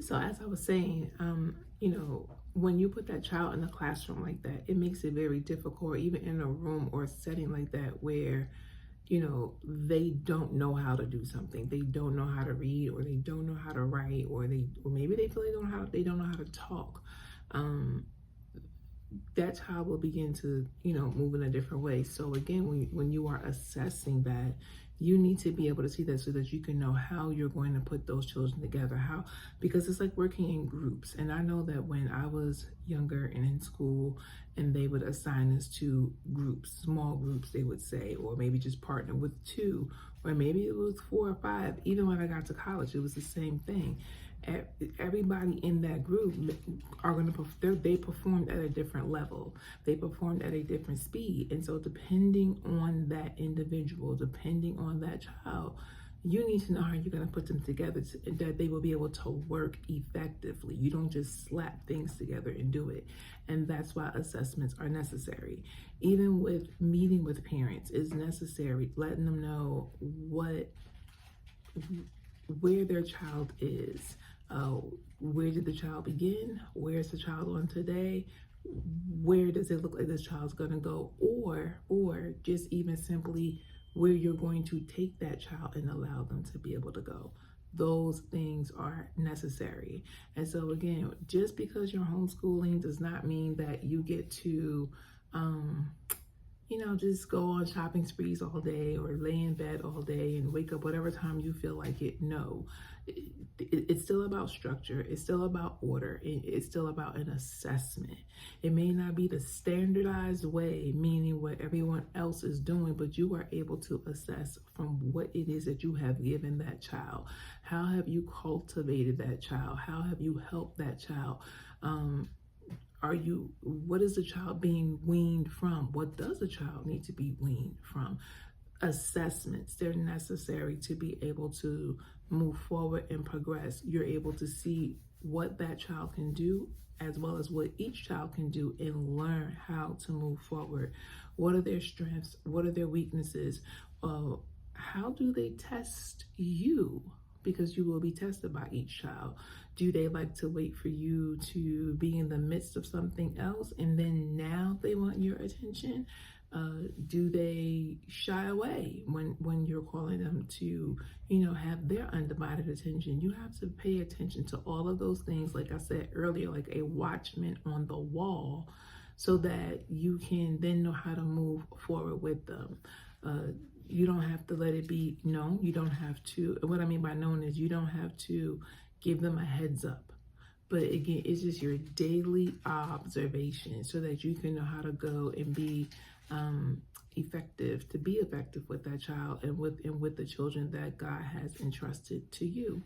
So as I was saying, when you put that child in a classroom like that, it makes it very difficult, even in a room or a setting like that, where they don't know how to do something. They don't know how to read, or they don't know how to write, or maybe they feel they don't know how to talk. Um, that child will begin to, move in a different way. So again, when you are assessing that, you need to be able to see that so that you can know how you're going to put those children together. How, because it's like working in groups. And I know that when I was younger and in school, and they would assign us to groups, small groups, they would say, or maybe just partner with two, or maybe it was 4 or 5. Even when I got to college, it was the same thing. Everybody in that group are going to they performed at a different level. They performed at a different speed. And so depending on that individual, depending on that child, you need to know how you're going to put them together that they will be able to work effectively. You don't just slap things together and do it. And that's why assessments are necessary. Even with meeting with parents is necessary, letting them know where their child is. Where did the child begin? Where's the child on today? Where does it look like this child's going to go? Or just even simply where you're going to take that child and allow them to be able to go. Those things are necessary. And so again, just because you're homeschooling does not mean that you get to just go on shopping sprees all day, or lay in bed all day and wake up whatever time you feel like it. No, it's still about structure. It's still about order. It's still about an assessment. It may not be the standardized way, meaning what everyone else is doing, but you are able to assess from what it is that you have given that child. How have you cultivated that child? How have you helped that child? What is the child being weaned from? What does the child need to be weaned from? Assessments, they're necessary to be able to move forward and progress. You're able to see what that child can do, as well as what each child can do, and learn how to move forward. What are their strengths? What are their weaknesses? How do they test you? Because you will be tested by each child. Do they like to wait for you to be in the midst of something else and then now they want your attention? Do they shy away when you're calling them to, have their undivided attention? You have to pay attention to all of those things, like I said earlier, like a watchman on the wall, so that you can then know how to move forward with them. You don't have to let it be known. You don't have to, what I mean by known is you don't have to give them a heads up. But again, it's just your daily observation so that you can know how to go and be effective, to be effective with that child and with the children that God has entrusted to you.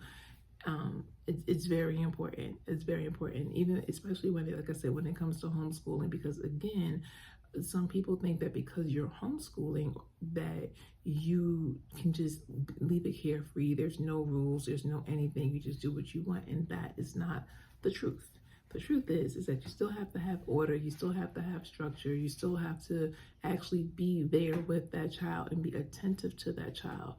It's very important. It's very important, even especially when, like I said, when it comes to homeschooling, because again, some people think that because you're homeschooling that you can just leave it carefree. There's no rules, there's no anything. You just do what you want, and that is not the truth. The truth is that you still have to have order, you still have to have structure, you still have to actually be there with that child and be attentive to that child.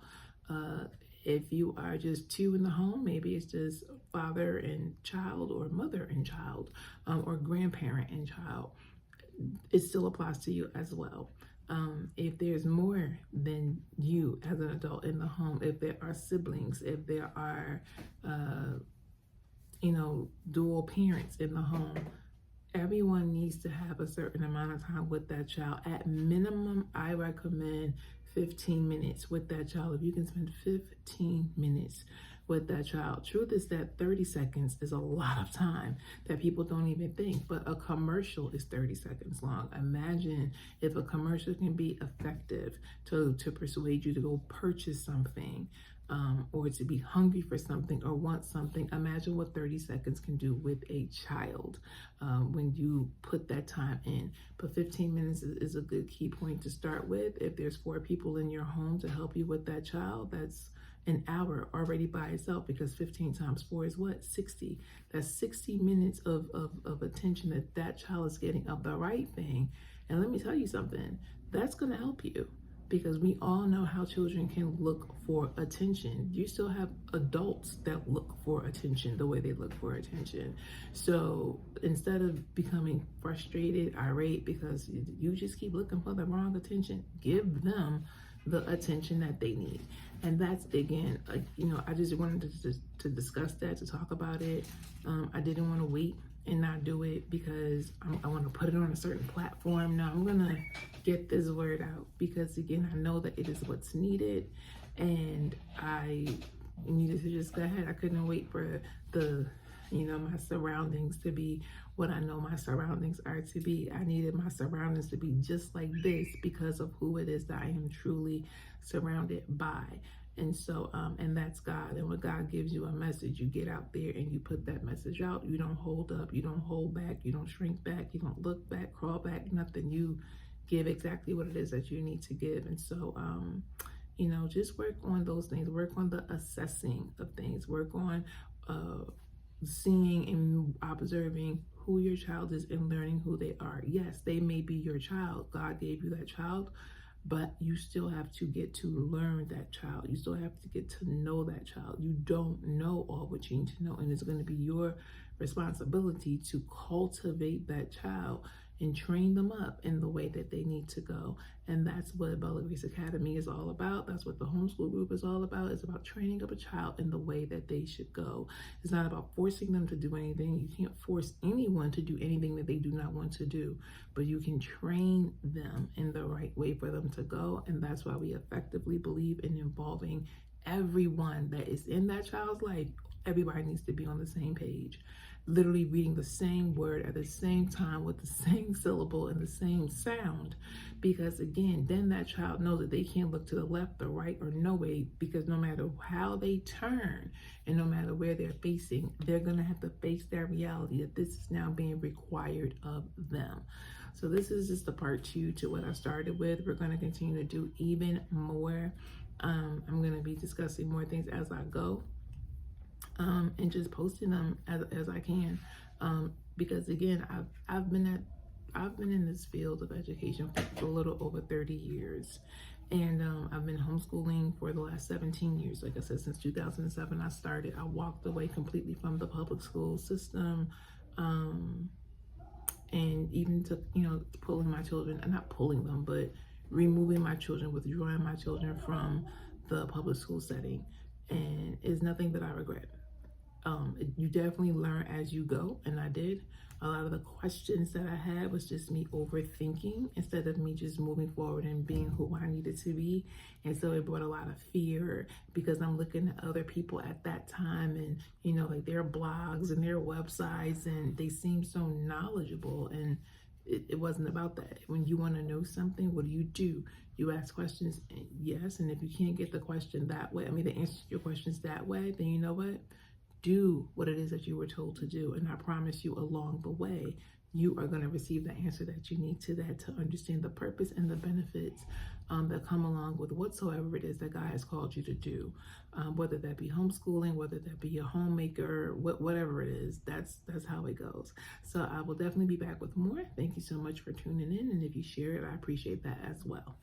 If you are just two in the home, maybe it's just father and child, or mother and child, or grandparent and child. It still applies to you as well. If there's more than you as an adult in the home, if there are siblings, if there are, dual parents in the home, everyone needs to have a certain amount of time with that child. At minimum, I recommend 15 minutes with that child. If you can spend 15 minutes with that child. Truth is that 30 seconds is a lot of time that people don't even think, but a commercial is 30 seconds long. Imagine if a commercial can be effective to persuade you to go purchase something, or to be hungry for something or want something. Imagine what 30 seconds can do with a child when you put that time in. But 15 minutes is a good key point to start with. If there's 4 people in your home to help you with that child, that's an hour already by itself, because 15 times 4 is what? 60. That's 60 minutes of attention that child is getting of the right thing. And let me tell you something, that's going to help you. because we all know how children can look for attention. You still have adults that look for attention the way they look for attention. So instead of becoming frustrated, irate, because you just keep looking for the wrong attention, give them the attention that they need. And that's, again, I just wanted to discuss that, to talk about it. I didn't want to wait and not do it because I want to put it on a certain platform. No, I'm going to get this word out because, again, I know that it is what's needed, and I needed to just go ahead. I couldn't wait for my surroundings to be what I know my surroundings are to be. I needed my surroundings to be just like this because of who it is that I am truly surrounded by. And so, and that's God. And when God gives you a message, you get out there and you put that message out. You don't hold up, you don't hold back, you don't shrink back, you don't look back, crawl back, nothing. You give exactly what it is that you need to give. And so, just work on those things. Work on the assessing of things. Work on seeing and observing who your child is and learning who they are. Yes, they may be your child. God gave you that child, but you still have to get to learn that child. You still have to get to know that child. You don't know all what you need to know, and it's going to be your responsibility to cultivate that child and train them up in the way that they need to go. And that's what Bella Grace Academy is all about. That's what the homeschool group is all about. It's about training up a child in the way that they should go. It's not about forcing them to do anything. You can't force anyone to do anything that they do not want to do, but you can train them in the right way for them to go. And that's why we effectively believe in involving everyone that is in that child's life. Everybody needs to be on the same page, literally reading the same word at the same time with the same syllable and the same sound. Because again, then that child knows that they can't look to the left or right or no way, because no matter how they turn and no matter where they're facing, they're going to have to face that reality that this is now being required of them. So this is just the part 2 to what I started with. We're going to continue to do even more. I'm going to be discussing more things as I go. And just posting them as I can, because again, I've been in this field of education for a little over 30 years, and I've been homeschooling for the last 17 years. Like I said, since 2007 I started. I walked away completely from the public school system, and even to pulling my children, not pulling them, but removing my children, withdrawing my children from the public school setting, and it's nothing that I regret. You definitely learn as you go, and I did. A lot of the questions that I had was just me overthinking instead of me just moving forward and being who I needed to be. And so it brought a lot of fear because I'm looking at other people at that time and, like their blogs and their websites, and they seem so knowledgeable, and it wasn't about that. When you want to know something, what do? You ask questions, and yes, and if you can't get the question that way, the answer to your questions that way, then you know what? Do what it is that you were told to do. And I promise you, along the way, you are going to receive the answer that you need to that, to understand the purpose and the benefits that come along with whatsoever it is that God has called you to do, whether that be homeschooling, whether that be a homemaker, whatever it is. That's how it goes. So I will definitely be back with more. Thank you so much for tuning in, and if you share it, I appreciate that as well.